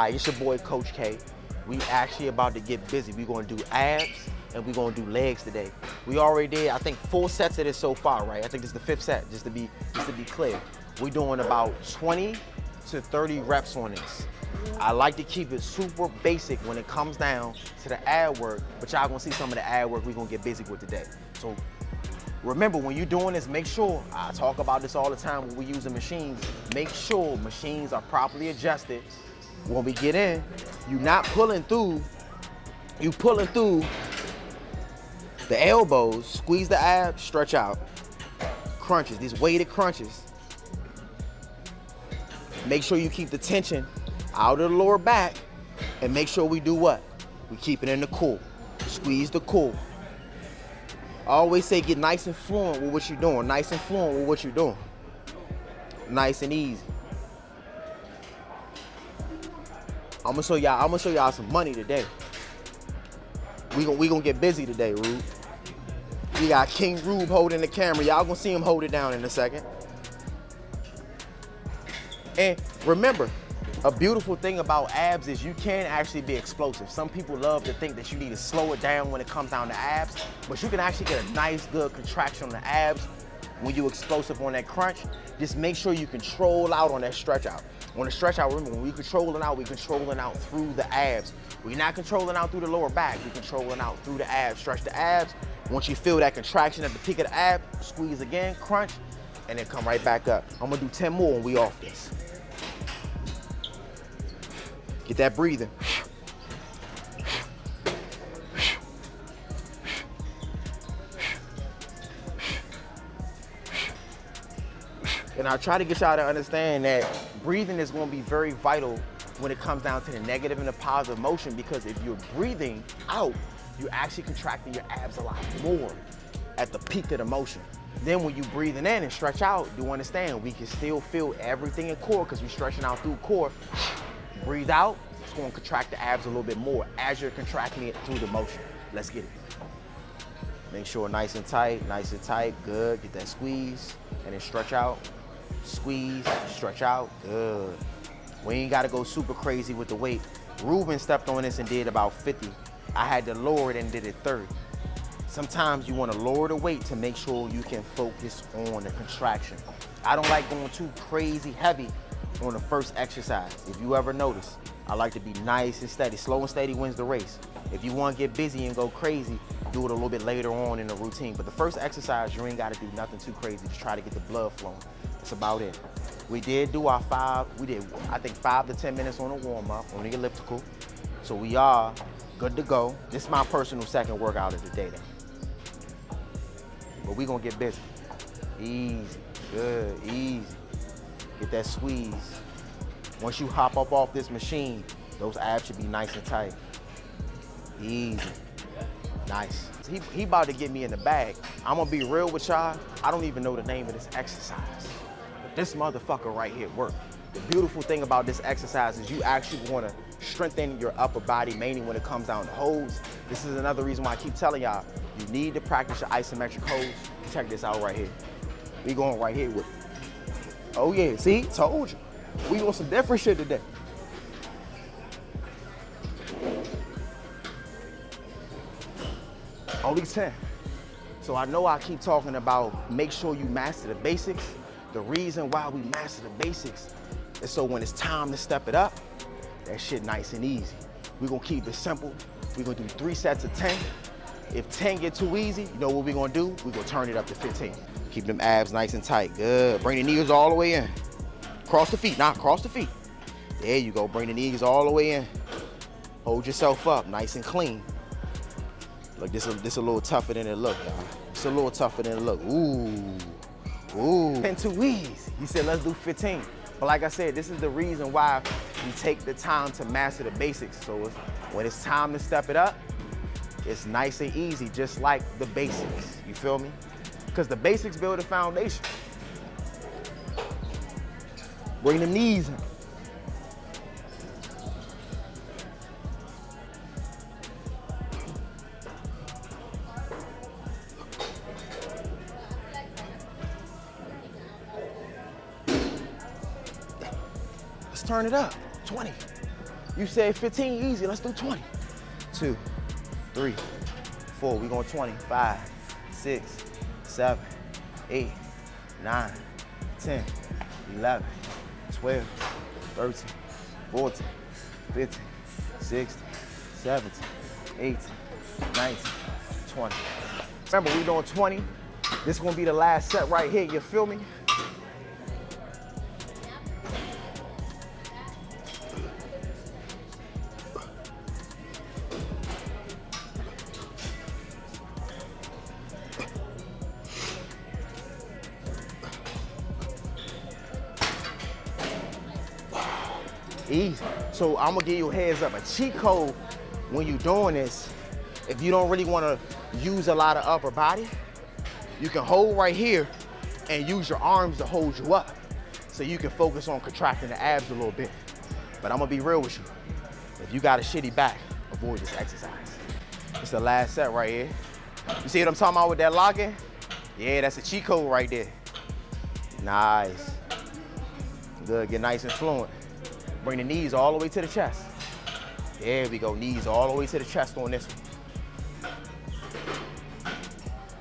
Hi, it's your boy Coach K. We actually about to get busy. We're gonna do abs and we're gonna do legs today. We already did, I think, 4 sets of this so far, right? I think this is the 5th set, just to be clear. We're doing about 20 to 30 reps on this. I like to keep it super basic when it comes down to the ab work, but y'all gonna see some of the ab work we're gonna get busy with today. So remember, when you're doing this, make sure, I talk about this all the time when we're using machines, make sure machines are properly adjusted. When we get in, you're not pulling through, you pulling through the elbows, squeeze the abs, stretch out. Crunches, these weighted crunches. Make sure you keep the tension out of the lower back and make sure we do what? We keep it in the core. Squeeze the core. I always say get nice and fluent with what you're doing. Nice and fluent with what you're doing. Nice and easy. I'm gonna show y'all some money today. We gonna get busy today, Rube. We got King Rube holding the camera. Y'all gonna see him hold it down in a second. And remember, a beautiful thing about abs is you can actually be explosive. Some people love to think that you need to slow it down when it comes down to abs, but you can actually get a nice, good contraction on the abs when you're explosive on that crunch. Just make sure you control out on that stretch out. On the stretch out, remember, when we controlling out through the abs. We're not controlling out through the lower back, we're controlling out through the abs. Stretch the abs. Once you feel that contraction at the peak of the ab, squeeze again, crunch, and then come right back up. I'm gonna do 10 more when we off this. Get that breathing. And I try to get y'all to understand that breathing is gonna be very vital when it comes down to the negative and the positive motion, because if you're breathing out, you're actually contracting your abs a lot more at the peak of the motion. Then when you breathing in and stretch out, you understand we can still feel everything in core because we're stretching out through core. Breathe out, it's gonna contract the abs a little bit more as you're contracting it through the motion. Let's get it. Make sure nice and tight, good. Get that squeeze, and then stretch out. Squeeze, stretch out, good. We ain't gotta go super crazy with the weight. Ruben stepped on this and did about 50. I had to lower it and did it 30. Sometimes you wanna lower the weight to make sure you can focus on the contraction. I don't like going too crazy heavy on the first exercise. If you ever notice, I like to be nice and steady. Slow and steady wins the race. If you wanna get busy and go crazy, do it a little bit later on in the routine. But the first exercise, you ain't gotta do nothing too crazy. Just try to get the blood flowing. That's about it. We did do our I think 5 to 10 minutes on a warm up on the elliptical. So we are good to go. This is my personal second workout of the day then. But we gonna get busy. Easy, good, easy. Get that squeeze. Once you hop up off this machine, those abs should be nice and tight. Easy, nice. He about to get me in the bag. I'm gonna be real with y'all. I don't even know the name of this exercise. But this motherfucker right here work. The beautiful thing about this exercise is you actually wanna strengthen your upper body, mainly when it comes down to holds. This is another reason why I keep telling y'all, you need to practice your isometric holds. Check this out right here. We going right here with it. Oh yeah, see, told you. We on some different shit today. Only 10. So I know I keep talking about make sure you master the basics. The reason why we master the basics is so when it's time to step it up, that shit nice and easy. We're gonna keep it simple. We're gonna do 3 sets of 10. If 10 get too easy, you know what we're gonna do? We're gonna turn it up to 15. Keep them abs nice and tight, good. Bring the knees all the way in. Cross the feet, now cross the feet. There you go, bring the knees all the way in. Hold yourself up, nice and clean. Look, this a little tougher than it look, y'all. It's a little tougher than it look. Ooh. 10 too easy. He said, let's do 15. But like I said, this is the reason why we take the time to master the basics. So when it's time to step it up, it's nice and easy, just like the basics. You feel me? Because the basics build a foundation. Bring the knees in. Let's turn it up. 20. You said 15, easy, let's do 20. 2, 3, 4, we going 20. 5, 6, 7, 8, 9, 10, 11, 12, 13, 14, 15, 16, 17, 18, 19, 20. Remember, we doing 20. This is gonna be the last set right here, you feel me? Easy. So I'm gonna give you a heads up, a cheat code when you're doing this. If you don't really wanna use a lot of upper body, you can hold right here and use your arms to hold you up so you can focus on contracting the abs a little bit. But I'm gonna be real with you. If you got a shitty back, avoid this exercise. It's the last set right here. You see what I'm talking about with that locking? Yeah, that's a cheat code right there. Nice. Good, get nice and fluent. Bring the knees all the way to the chest. There we go, knees all the way to the chest on this one.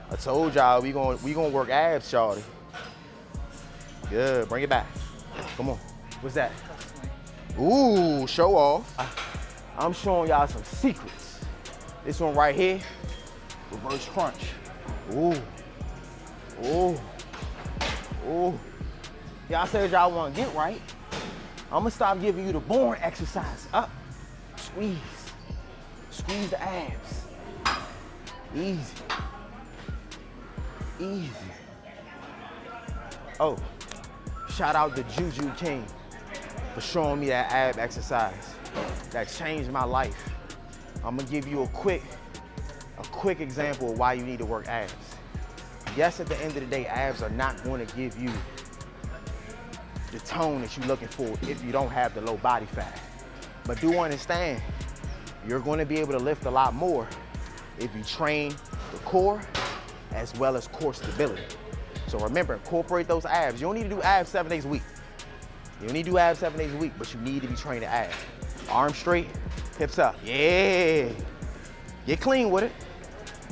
I told y'all we gonna work abs, shawty. Good, bring it back. Come on, what's that? Ooh, show off. I'm showing y'all some secrets. This one right here, reverse crunch. Ooh, ooh, ooh. Y'all said y'all wanna get right. I'm gonna stop giving you the boring exercise. Up, squeeze. Squeeze the abs. Easy. Easy. Oh, shout out to Juju King for showing me that ab exercise. That changed my life. I'm gonna give you a quick example of why you need to work abs. Yes, at the end of the day, abs are not gonna give you the tone that you're looking for if you don't have the low body fat. But do understand, you're going to be able to lift a lot more if you train the core as well as core stability. So remember, incorporate those abs. You don't need to do abs 7 days a week. You don't need to do abs 7 days a week, but you need to be training the abs. Arms straight, hips up. Yeah. Get clean with it.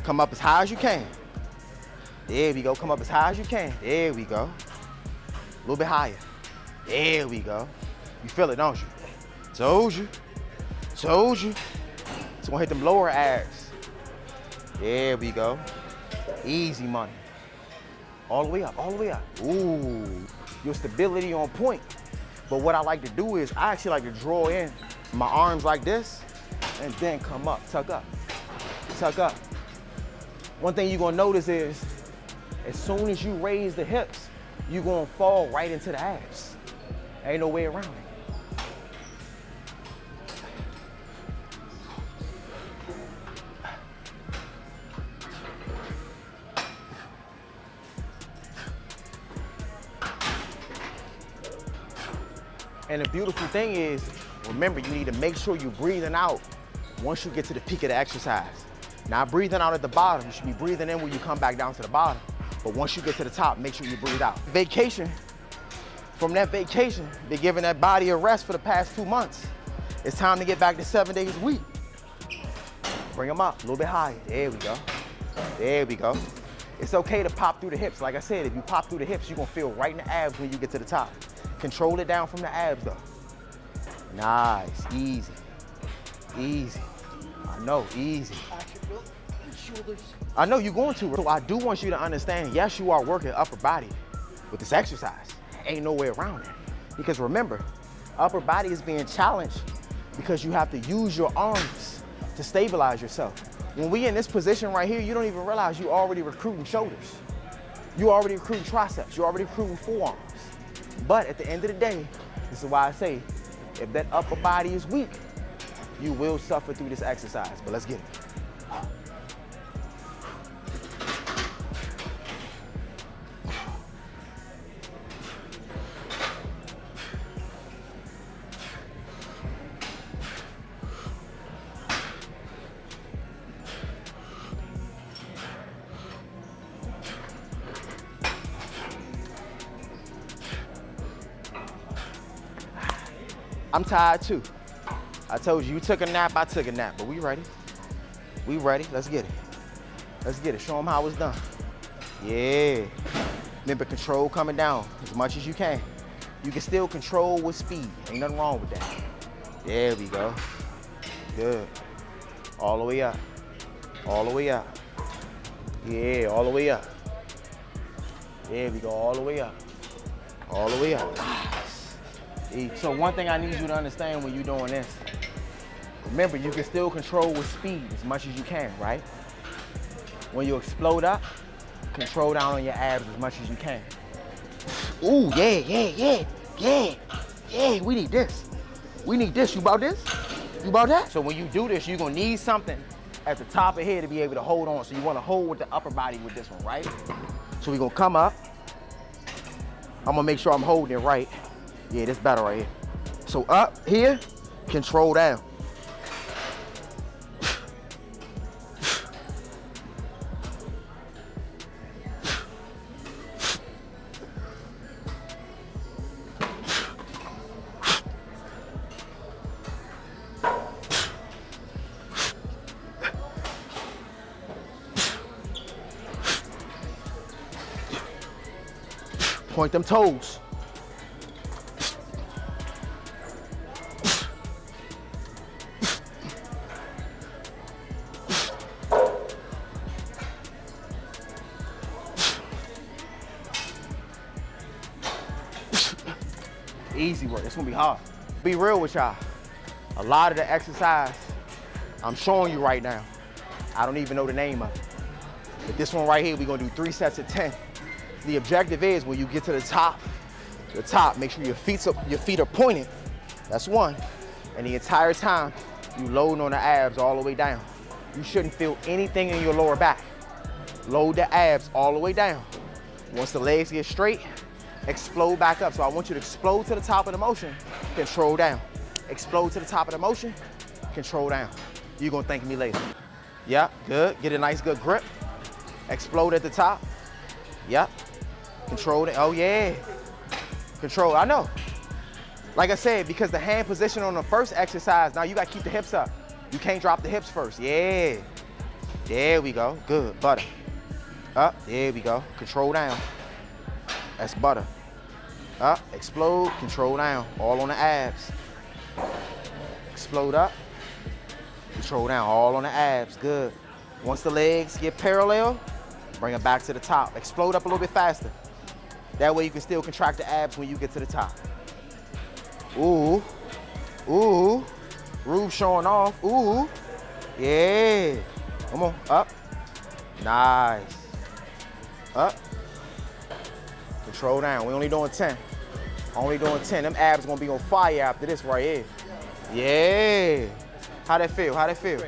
Come up as high as you can. There we go. Come up as high as you can. There we go. A little bit higher. There we go. You feel it, don't you? Told you. Told you. It's gonna hit them lower abs. There we go. Easy money. All the way up, all the way up. Ooh, your stability on point. But what I like to do is, I actually like to draw in my arms like this and then come up, tuck up, tuck up. One thing you're gonna notice is, as soon as you raise the hips, you're gonna fall right into the abs. Ain't no way around it. And the beautiful thing is, remember, you need to make sure you're breathing out once you get to the peak of the exercise. Not breathing out at the bottom. You should be breathing in when you come back down to the bottom. But once you get to the top, make sure you breathe out. Vacation. From that vacation, been giving that body a rest for the past 2 months. It's time to get back to 7 days a week. Bring them up, a little bit higher. There we go. There we go. It's okay to pop through the hips. Like I said, if you pop through the hips, you're gonna feel right in the abs when you get to the top. Control it down from the abs though. Nice, easy, easy. I know, easy. I know you're going to. So I do want you to understand, yes, you are working upper body with this exercise. Ain't no way around it. Because remember, upper body is being challenged because you have to use your arms to stabilize yourself. When we in this position right here, you don't even realize you already recruiting shoulders. You already recruiting triceps. You already recruiting forearms. But at the end of the day, this is why I say, if that upper body is weak, you will suffer through this exercise. But let's get it. I'm tired too. I told you, you took a nap, I took a nap, but we ready. We ready, let's get it. Let's get it, show them how it's done. Yeah. Remember, control coming down as much as you can. You can still control with speed. Ain't nothing wrong with that. There we go. Good. All the way up. All the way up. Yeah, all the way up. There we go, all the way up. All the way up. So one thing I need you to understand when you're doing this, remember, you can still control with speed as much as you can, right? When you explode up, control down on your abs as much as you can. Ooh, yeah, we need this. We need this, you about this? You about that? So when you do this, you're gonna need something at the top of here to be able to hold on. So you wanna hold with the upper body with this one, right? So we're gonna come up. I'm gonna make sure I'm holding it right. Yeah, this better right here. So up here, control down. Point them toes. Easy work, it's gonna be hard. Be real with y'all. A lot of the exercise I'm showing you right now, I don't even know the name of it. But this one right here, we're gonna do 3 sets of 10. The objective is when you get to the top, make sure your feet are pointed. That's one. And the entire time, you load on the abs all the way down. You shouldn't feel anything in your lower back. Load the abs all the way down. Once the legs get straight, explode back up. So I want you to explode to the top of the motion, control down. Explode to the top of the motion, control down. You're gonna thank me later. Yep, good. Get a nice good grip. Explode at the top. Yep. Control it. Oh yeah. Control. I know. Like I said, because the hand position on the first exercise, now you gotta keep the hips up. You can't drop the hips first. Yeah. There we go. Good. Butter. Up. There we go. Control down. That's butter. Up. Explode. Control down. All on the abs. Explode up. Control down. All on the abs. Good. Once the legs get parallel, bring it back to the top. Explode up a little bit faster. That way you can still contract the abs when you get to the top. Ooh, ooh. Roof showing off, ooh. Yeah. Come on, up. Nice. Up. Control down, we only doing 10. Only doing 10. Them abs gonna be on fire after this right here. Yeah. How that feel, how that feel?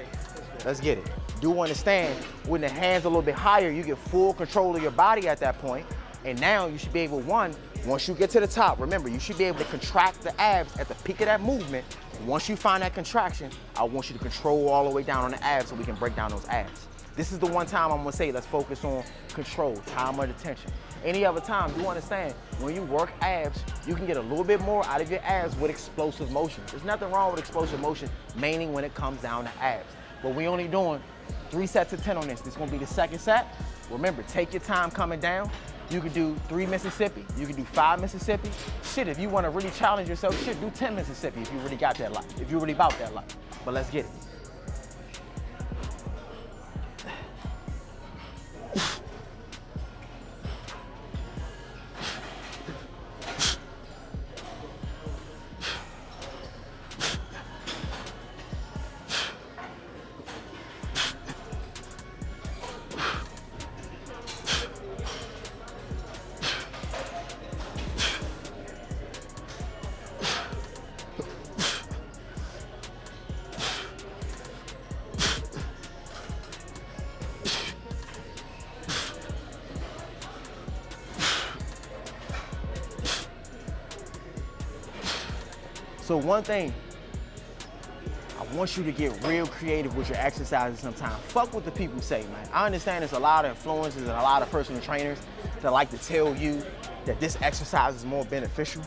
Let's get it. Do understand, when the hands a little bit higher, you get full control of your body at that point. And now you should be able, once you get to the top, remember, you should be able to contract the abs at the peak of that movement. And once you find that contraction, I want you to control all the way down on the abs so we can break down those abs. This is the one time I'm gonna say, let's focus on control, time under tension. Any other time, do understand, when you work abs, you can get a little bit more out of your abs with explosive motion. There's nothing wrong with explosive motion, mainly when it comes down to abs. But we only doing 3 sets of 10 on this. This is gonna be the second set. Remember, take your time coming down. You can do 3 Mississippi, you can do 5 Mississippi. Shit, if you wanna really challenge yourself, shit, do 10 Mississippi if you really got that life, if you really about that life. But let's get it. So one thing, I want you to get real creative with your exercises sometimes. Fuck what the people say, man. I understand there's a lot of influencers and a lot of personal trainers that like to tell you that this exercise is more beneficial.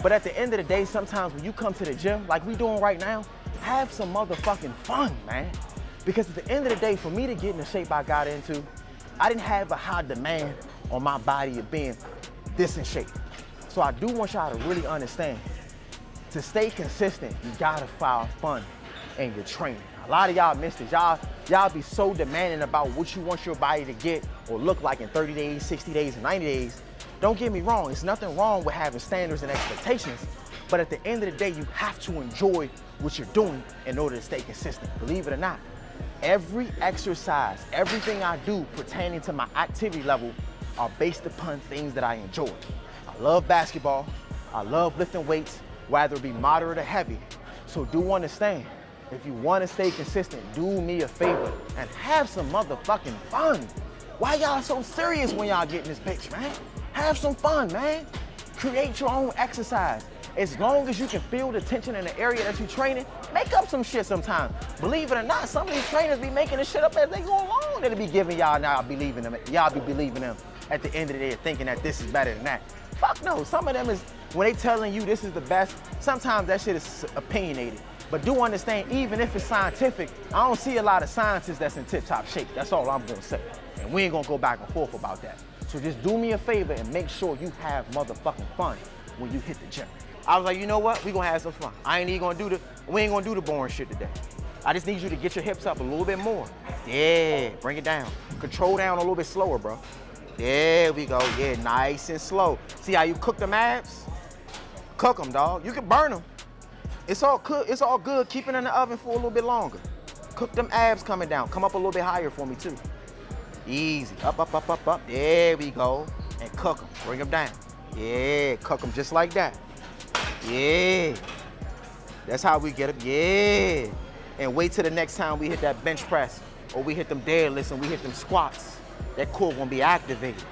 But at the end of the day, sometimes when you come to the gym, like we doing right now, have some motherfucking fun, man. Because at the end of the day, for me to get in the shape I got into, I didn't have a high demand on my body of being this in shape. So I do want y'all to really understand, to stay consistent, you gotta find fun in your training. A lot of y'all miss this. Y'all be so demanding about what you want your body to get or look like in 30 days, 60 days, and 90 days. Don't get me wrong, there's nothing wrong with having standards and expectations, but at the end of the day, you have to enjoy what you're doing in order to stay consistent. Believe it or not, every exercise, everything I do pertaining to my activity level are based upon things that I enjoy. I love basketball, I love lifting weights, whether it be moderate or heavy. So do understand, if you want to stay consistent, do me a favor and have some motherfucking fun. Why y'all so serious when y'all get in this bitch, man? Have some fun, man. Create your own exercise. As long as you can feel the tension in the area that you're training, make up some shit sometimes. Believe it or not, some of these trainers be making this shit up as they go along. They'll be giving y'all, now believing them. Y'all be believing them at the end of the day, thinking that this is better than that. Fuck no, some of them is, when they telling you this is the best, sometimes that shit is opinionated. But do understand, even if it's scientific, I don't see a lot of scientists that's in tip-top shape. That's all I'm gonna say. And we ain't gonna go back and forth about that. So just do me a favor and make sure you have motherfucking fun when you hit the gym. I was like, you know what? We gonna have some fun. We ain't gonna do the boring shit today. I just need you to get your hips up a little bit more. Yeah, bring it down. Control down a little bit slower, bro. There we go, yeah, nice and slow. See how you cook them abs? Cook them, dog. You can burn them. It's all good keeping in the oven for a little bit longer. Cook them abs coming down. Come up a little bit higher for me too. Easy, up, up, up, up, up. There we go. And cook them, bring them down. Yeah, cook them just like that. Yeah. That's how we get them, yeah. And wait till the next time we hit that bench press or we hit them deadlifts and we hit them squats. That core gonna be activated.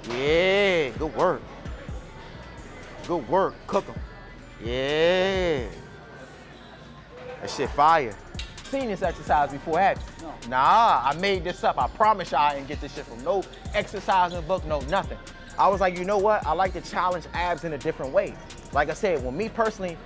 Yeah, good work. Good work, cook them. Yeah. That shit fire. Seen this exercise before, had you? No. Nah, I made this up. I promise y'all I didn't get this shit from no exercising book, no nothing. I was like, you know what? I like to challenge abs in a different way. Like I said, when me personally,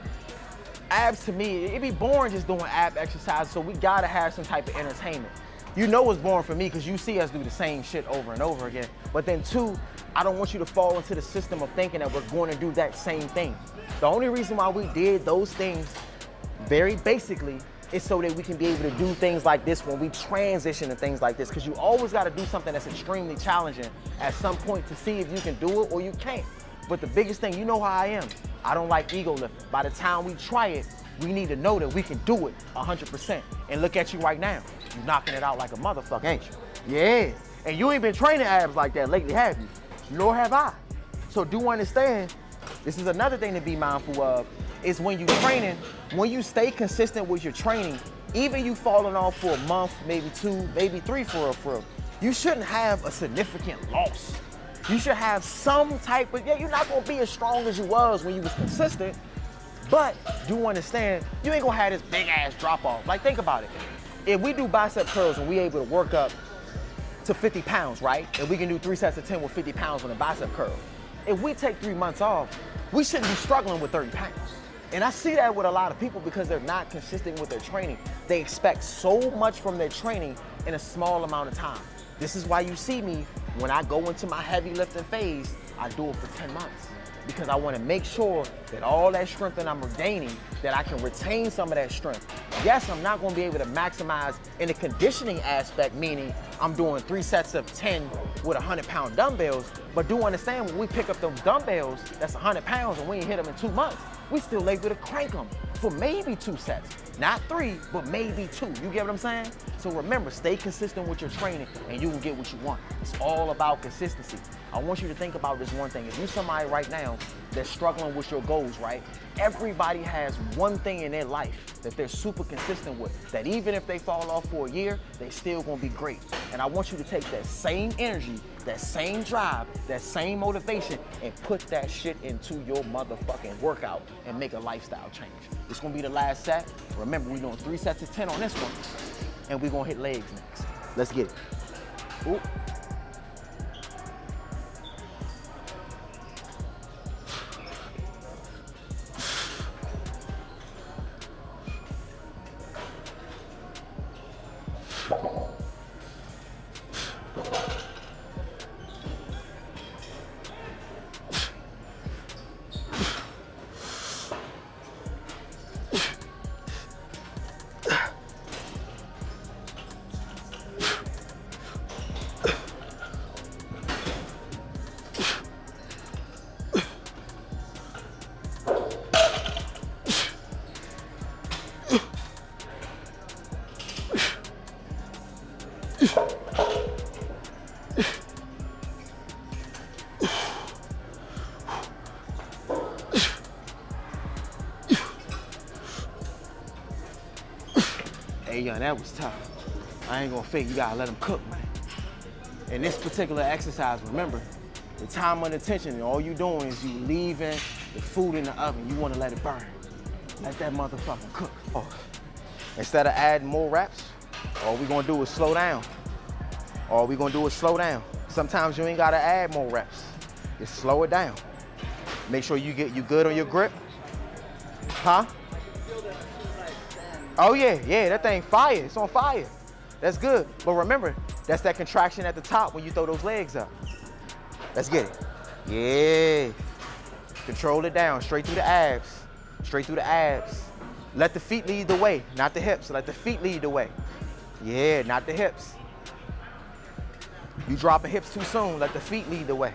abs to me, it'd be boring just doing ab exercises, so we gotta have some type of entertainment. You know it's boring for me because you see us do the same shit over and over again. But then two, I don't want you to fall into the system of thinking that we're going to do that same thing. The only reason why we did those things very basically is so that we can be able to do things like this when we transition to things like this. Because you always got to do something that's extremely challenging at some point to see if you can do it or you can't. But the biggest thing, you know how I am. I don't like ego lifting. By the time we try it, we need to know that we can do it 100%. And look at you right now. You're knocking it out like a motherfucker, ain't you? Yeah. And you ain't been training abs like that lately, have you? Nor have I. So do understand, this is another thing to be mindful of, is when you training, when you stay consistent with your training, even you falling off for a month, maybe two, maybe three for real, you shouldn't have a significant loss. You should have some type of, yeah, you're not gonna be as strong as you was when you was consistent, but do understand, you ain't gonna have this big ass drop off. Like think about it. If we do bicep curls and we able to work up to 50 pounds, right? And we can do 3 sets of 10 with 50 pounds on a bicep curl. If we take 3 months off, we shouldn't be struggling with 30 pounds. And I see that with a lot of people because they're not consistent with their training. They expect so much from their training in a small amount of time. This is why you see me, when I go into my heavy lifting phase, I do it for 10 months. Because I want to make sure that all that strength that I'm regaining, that I can retain some of that strength. Yes, I'm not going to be able to maximize in the conditioning aspect, meaning I'm doing 3 sets of 10 with 100-pound dumbbells, but do understand when we pick up those dumbbells, that's 100 pounds and we ain't hit them in 2 months, we still able to crank them for maybe 2 sets. Not 3, but maybe 2. You get what I'm saying? So remember, stay consistent with your training and you will get what you want. It's all about consistency. I want you to think about this one thing. If you're somebody right now that's struggling with your goals, right? Everybody has one thing in their life that they're super consistent with, that even if they fall off for a year, they still gonna be great. And I want you to take that same energy, that same drive, that same motivation, and put that shit into your motherfucking workout and make a lifestyle change. It's gonna be the last set. Remember, we're doing 3 sets of 10 on this one, and we're gonna hit legs next. Let's get it. Ooh. Hey, young, that was tough. I ain't gonna fake, you gotta let them cook, man. In this particular exercise, remember, the time under tension, and all you doing is you leaving the food in the oven. You wanna let it burn. Let that motherfucker cook. Oh. Instead of adding more reps, all we gonna do is slow down. All we gonna do is slow down. Sometimes you ain't gotta add more reps. Just slow it down. Make sure you good on your grip. Huh? Oh yeah, that thing fire, it's on fire. That's good, but remember, that's that contraction at the top when you throw those legs up. Let's get it. Yeah. Control it down, straight through the abs. Straight through the abs. Let the feet lead the way, not the hips. Let the feet lead the way. Yeah, not the hips. You dropping hips too soon, let the feet lead the way.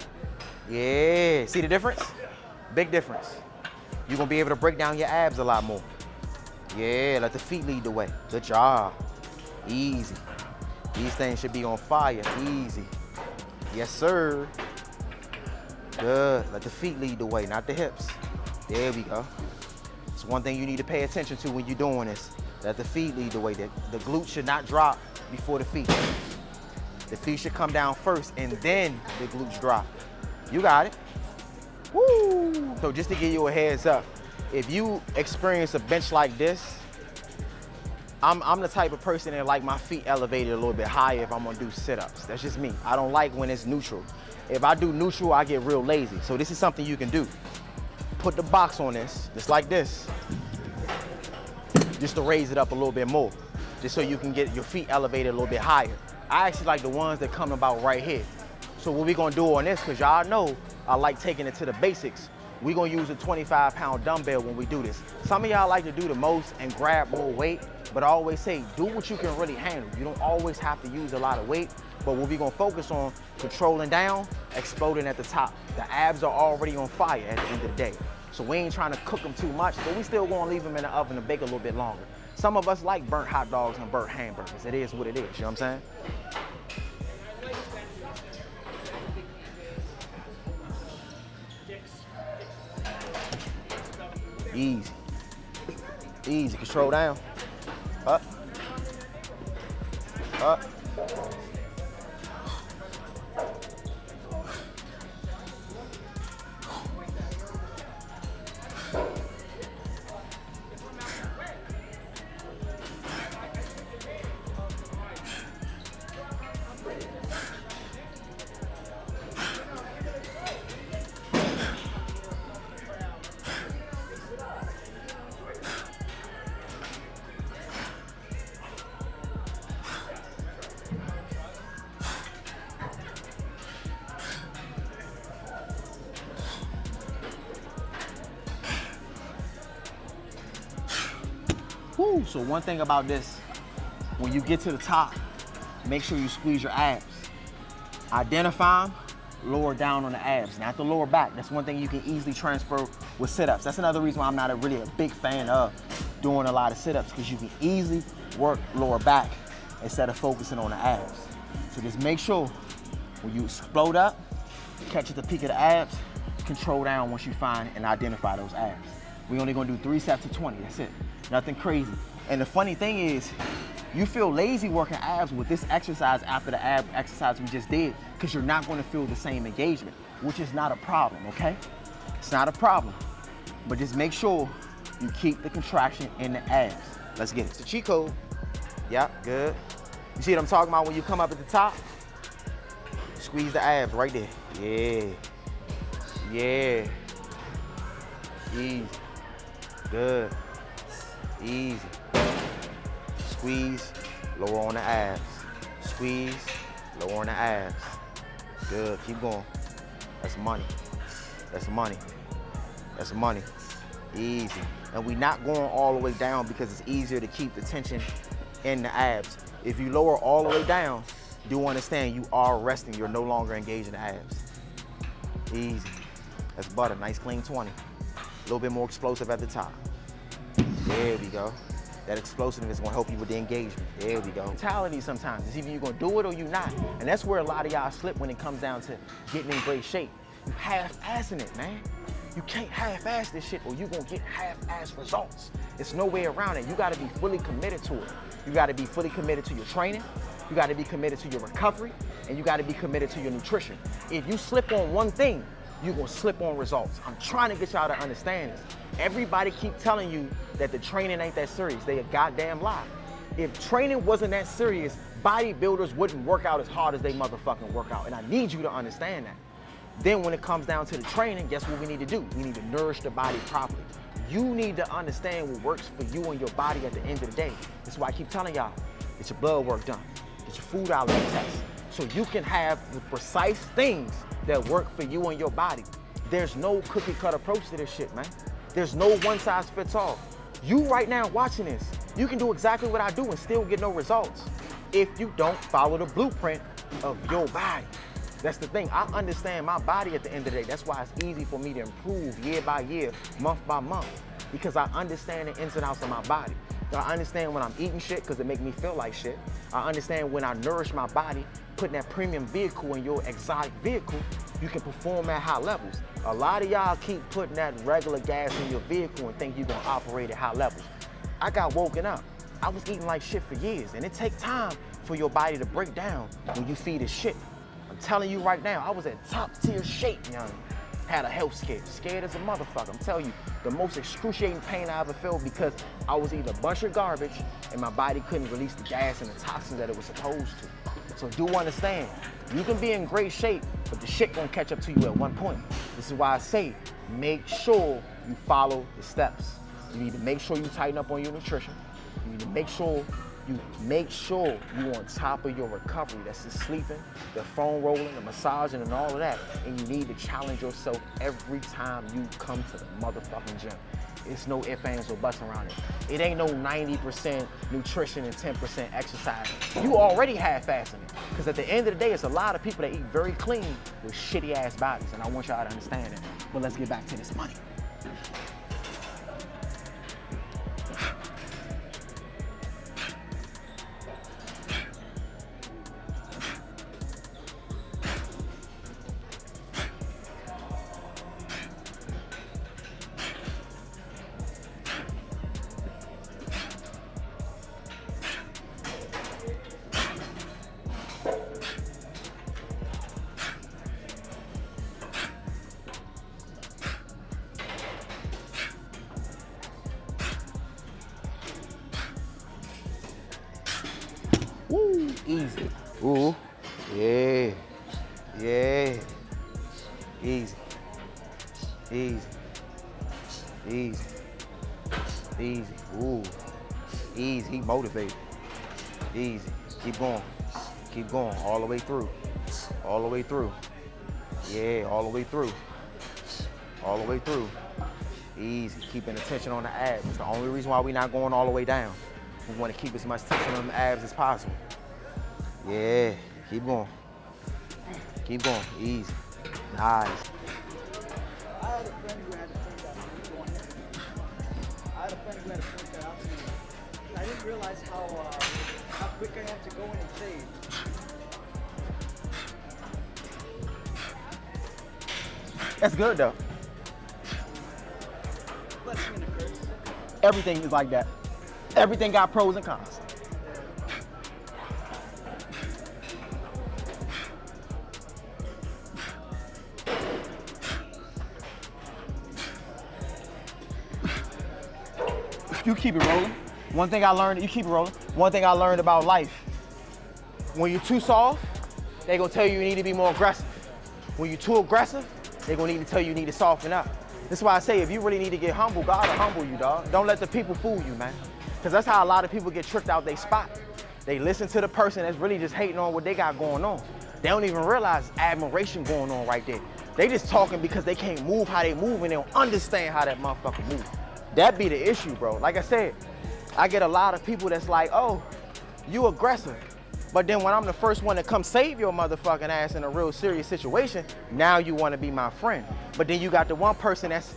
Yeah, see the difference? Big difference. You're gonna be able to break down your abs a lot more. Yeah, let the feet lead the way. Good job. Easy. These things should be on fire, easy. Yes, sir. Good, let the feet lead the way, not the hips. There we go. It's one thing you need to pay attention to when you're doing this. Let the feet lead the way. The glutes should not drop before the feet. The feet should come down first and then the glutes drop. You got it. Woo! So just to give you a heads up, if you experience a bench like this, I'm the type of person that like my feet elevated a little bit higher if I'm gonna do sit-ups. That's just me. I don't like when it's neutral. If I do neutral, I get real lazy. So this is something you can do. Put the box on this, just like this, just to raise it up a little bit more, just so you can get your feet elevated a little bit higher. I actually like the ones that come about right here. So what we gonna do on this, cause y'all know I like taking it to the basics, we gonna use a 25-pound dumbbell when we do this. Some of y'all like to do the most and grab more weight, but I always say, do what you can really handle. You don't always have to use a lot of weight, but what we gonna focus on, controlling down, exploding at the top. The abs are already on fire at the end of the day. So we ain't trying to cook them too much, but we still gonna leave them in the oven to bake a little bit longer. Some of us like burnt hot dogs and burnt hamburgers. It is what it is, you know what I'm saying? Easy. Easy, control down. Up. Up. Woo. So one thing about this, when you get to the top, make sure you squeeze your abs. Identify them, lower down on the abs, not the lower back. That's one thing you can easily transfer with sit-ups. That's another reason why I'm not really a big fan of doing a lot of sit-ups, because you can easily work lower back instead of focusing on the abs. So just make sure when you explode up, catch at the peak of the abs, control down once you find and identify those abs. We're only gonna do 3 sets of 20, that's it. Nothing crazy. And the funny thing is, you feel lazy working abs with this exercise after the ab exercise we just did, because you're not gonna feel the same engagement, which is not a problem, okay? It's not a problem. But just make sure you keep the contraction in the abs. Let's get it. It's a cheat code. Yep, good. You see what I'm talking about when you come up at the top? Squeeze the abs right there. Yeah. Yeah. Easy. Good. Easy. Squeeze, lower on the abs. Squeeze, lower on the abs. Good, keep going. That's money. That's money. That's money. Easy. And we're not going all the way down because it's easier to keep the tension in the abs. If you lower all the way down, do understand you are resting. You're no longer engaging the abs. Easy. That's butter, nice clean 20. A little bit more explosive at the top. There we go. That explosiveness is gonna help you with the engagement. There we go. Mentality sometimes, it's either you're gonna do it or you're not. And that's where a lot of y'all slip when it comes down to getting in great shape. You half-assing it, man. You can't half-ass this shit or you're gonna get half-ass results. It's no way around it. You gotta be fully committed to it. You gotta be fully committed to your training. You gotta be committed to your recovery, and you gotta be committed to your nutrition. If you slip on one thing, you're gonna slip on results. I'm trying to get y'all to understand this. Everybody keep telling you that the training ain't that serious. They a goddamn lie. If training wasn't that serious, bodybuilders wouldn't work out as hard as they motherfucking work out. And I need you to understand that. Then when it comes down to the training, guess what we need to do? We need to nourish the body properly. You need to understand what works for you and your body at the end of the day. That's why I keep telling y'all, get your blood work done, get your food allergy test, so you can have the precise things that work for you and your body. There's no cookie cut approach to this shit, man. There's no one size fits all. You right now watching this, you can do exactly what I do and still get no results if you don't follow the blueprint of your body. That's the thing. I understand my body at the end of the day. That's why it's easy for me to improve year by year, month by month, because I understand the ins and outs of my body. I understand when I'm eating shit because it makes me feel like shit. I understand when I nourish my body, putting that premium vehicle in your exotic vehicle, you can perform at high levels. A lot of y'all keep putting that regular gas in your vehicle and think you're gonna operate at high levels. I got woken up. I was eating like shit for years, and it takes time for your body to break down when you feed it shit. I'm telling you right now, I was at top tier shape, young. Had a health scare, scared as a motherfucker. I'm telling you, the most excruciating pain I ever felt because I was eating a bunch of garbage and my body couldn't release the gas and the toxins that it was supposed to. So do understand, you can be in great shape, but the shit gonna catch up to you at one point. This is why I say, make sure you follow the steps. You need to make sure you tighten up on your nutrition. You need to make sure you on top of your recovery. That's the sleeping, the foam rolling, the massaging, and all of that. And you need to challenge yourself every time you come to the motherfucking gym. It's no ifs, ands, or buts around it. It ain't no 90% nutrition and 10% exercise. You already half-assing it. Because at the end of the day, it's a lot of people that eat very clean with shitty ass bodies. And I want y'all to understand that. But let's get back to this money. Woo, easy. Ooh, yeah, yeah. Easy, easy, easy, easy. Ooh, easy. He motivated. Easy. Keep going, all the way through, all the way through. Yeah, all the way through, all the way through. Easy. Keeping attention on the abs. It's the only reason why we're not going all the way down. We want to keep as much tension on the abs as possible. Yeah, keep going. Keep going, easy. Nice. I had a friend who had to point that out to me. I didn't realize how quick I have to go in and save. That's good though. Blessing and a curse. Everything is like that. Everything got pros and cons. You keep it rolling. One thing I learned, you keep it rolling. One thing I learned about life, when you're too soft, they're gonna tell you you need to be more aggressive. When you're too aggressive, they're gonna need to tell you you need to soften up. That's why I say if you really need to get humble, God will humble you, dog. Don't let the people fool you, man. Because that's how a lot of people get tricked out their spot. They listen to the person that's really just hating on what they got going on. They don't even realize admiration going on right there. They just talking because they can't move how they move and they don't understand how that motherfucker move. That be the issue, bro. Like I said, I get a lot of people that's like, oh, you aggressive. But then when I'm the first one to come save your motherfucking ass in a real serious situation, now you want to be my friend. But then you got the one person that's,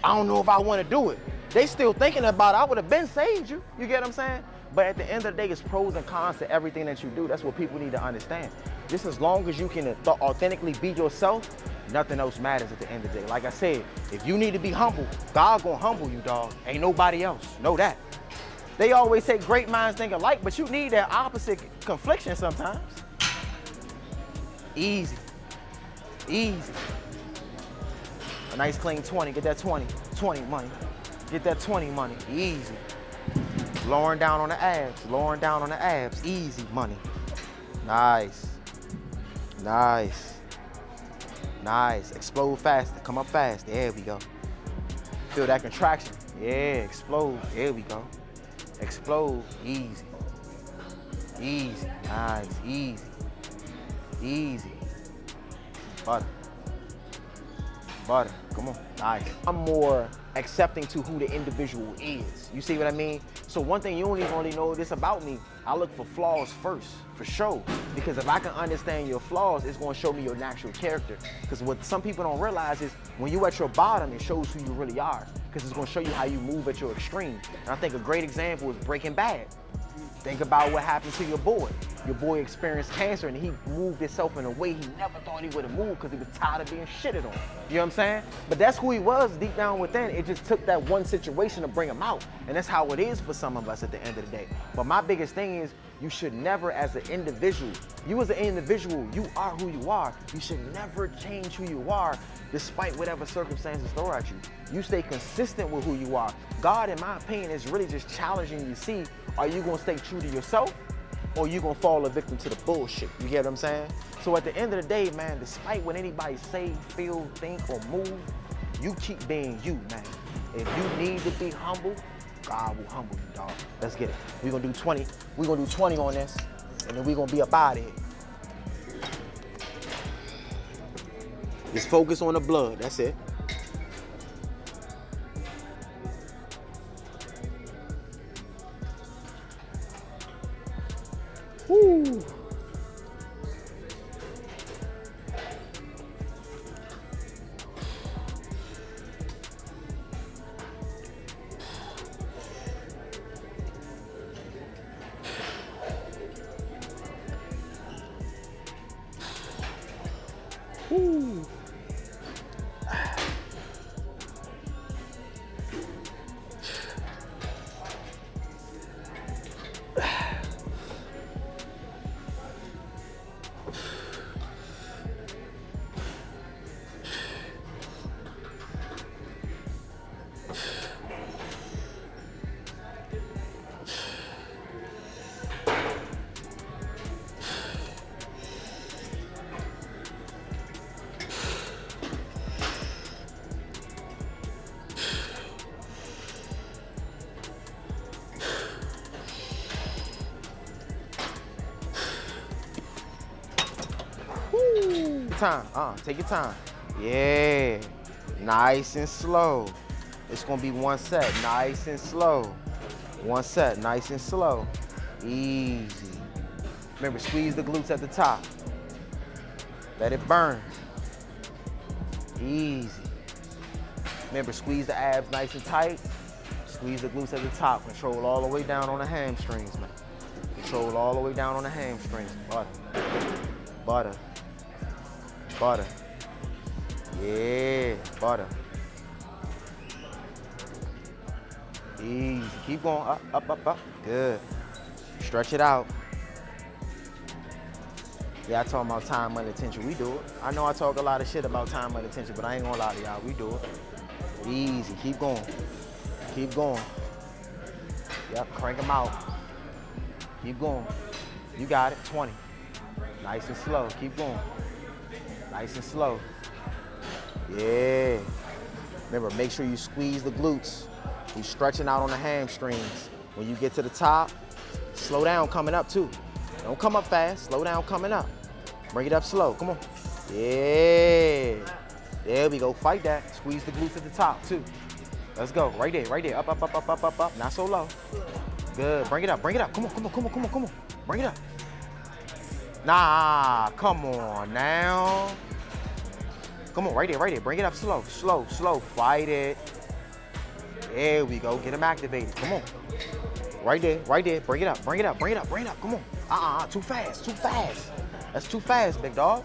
I don't know if I want to do it. They still thinking about it. I would have been saved you. You get what I'm saying? But at the end of the day, it's pros and cons to everything that you do. That's what people need to understand. Just as long as you can authentically be yourself, nothing else matters at the end of the day. Like I said, if you need to be humble, God gonna humble you, dog. Ain't nobody else. Know that. They always say great minds think alike, but you need that opposite confliction sometimes. Easy. Easy. A nice clean 20. Get that 20. 20 money. Get that 20 money. Easy. Lowering down on the abs. Lowering down on the abs. Easy money. Nice. Nice. Nice. Explode faster. Come up fast. There we go. Feel that contraction. Yeah, explode. There we go. Explode. Easy. Easy. Nice. Easy. Easy. Butter. Butter. Come on. Nice. I'm more accepting to who the individual is. You see what I mean? So one thing you don't even really know this about me, I look for flaws first, for sure. Because if I can understand your flaws, it's gonna show me your natural character. Because what some people don't realize is when you at your bottom, it shows who you really are. Because it's gonna show you how you move at your extreme. And I think a great example is Breaking Bad. Think about what happened to your boy. Your boy experienced cancer and he moved himself in a way he never thought he would have moved because he was tired of being shitted on. You know what I'm saying? But that's who he was deep down within. It just took that one situation to bring him out. And that's how it is for some of us at the end of the day. But my biggest thing is you should never, as an individual, you as an individual, you are who you are. You should never change who you are despite whatever circumstances throw at you. You stay consistent with who you are. God, in my opinion, is really just challenging you to see, are you gonna stay true to yourself or you gonna fall a victim to the bullshit? You get what I'm saying? So at the end of the day, man, despite what anybody say, feel, think, or move, you keep being you, man. If you need to be humble, God will humble you, dog. Let's get it. We're gonna do 20. We're gonna do 20 on this, and then we're gonna be up out of here. Just focus on the blood, that's it. Woo. Woo. Time, take your time. Yeah, nice and slow. It's gonna be one set, nice and slow. One set, nice and slow. Easy. Remember, squeeze the glutes at the top. Let it burn. Easy. Remember, squeeze the abs nice and tight. Squeeze the glutes at the top. Control all the way down on the hamstrings, man. Control all the way down on the hamstrings. Butter. Butter. Butter. Yeah, butter. Easy. Keep going. Up, up, up, up. Good. Stretch it out. Yeah, I talk about time, money, attention. We do it. I know I talk a lot of shit about time, money, attention, but I ain't gonna lie to y'all. We do it. Easy. Keep going. Keep going. Yep, crank them out. Keep going. You got it. 20. Nice and slow. Keep going. Nice and slow. Yeah. Remember, make sure you squeeze the glutes. You're stretching out on the hamstrings. When you get to the top, slow down coming up too. Don't come up fast, slow down coming up. Bring it up slow, come on. Yeah. There we go, fight that. Squeeze the glutes at the top too. Let's go, right there, right there. Up, up, up, up, up, up, up. Not so low. Good, bring it up, bring it up. Come on, come on, come on, come on, come on. Bring it up. Nah, come on now. Come on, right there, right there. Bring it up slow, slow, slow. Fight it. There we go. Get them activated. Come on. Right there, right there. Bring it up, bring it up, bring it up, bring it up. Come on. Too fast, too fast. That's too fast, big dog.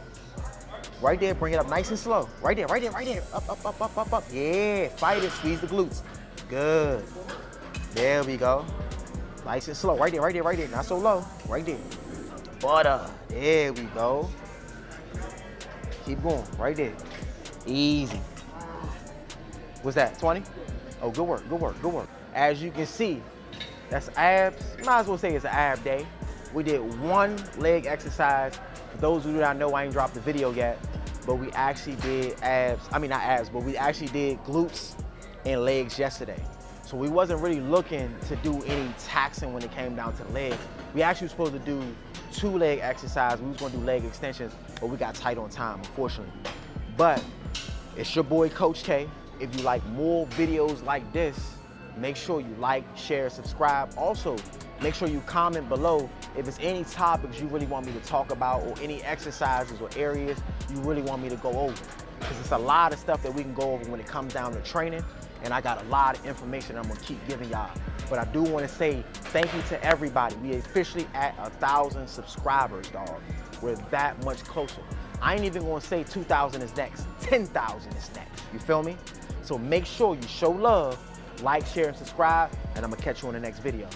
Right there, bring it up nice and slow. Right there, right there, right there. Up, up, up, up, up, up. Yeah, fight it, squeeze the glutes. Good. There we go. Nice and slow. Right there, right there, right there. Not so low. Right there. Butter. There we go. Keep going. Right there. Easy. What's that, 20? Oh, good work, good work, good work. As you can see, that's abs. Might as well say it's an ab day. We did one leg exercise. For those who do not know, I ain't dropped the video yet, but we actually did abs. I mean, not abs, but we actually did glutes and legs yesterday. So we wasn't really looking to do any taxing when it came down to the legs. We actually were supposed to do 2 leg exercises. We was gonna do leg extensions, but we got tight on time, unfortunately. But it's your boy, Coach K. If you like more videos like this, make sure you like, share, subscribe. Also, make sure you comment below if there's any topics you really want me to talk about or any exercises or areas you really want me to go over. Because it's a lot of stuff that we can go over when it comes down to training, and I got a lot of information I'm gonna keep giving y'all. But I do wanna say thank you to everybody. We officially at 1,000 subscribers, dog. We're that much closer. I ain't even gonna say 2,000 is next, 10,000 is next, you feel me? So make sure you show love, like, share, and subscribe, and I'm gonna catch you on the next video.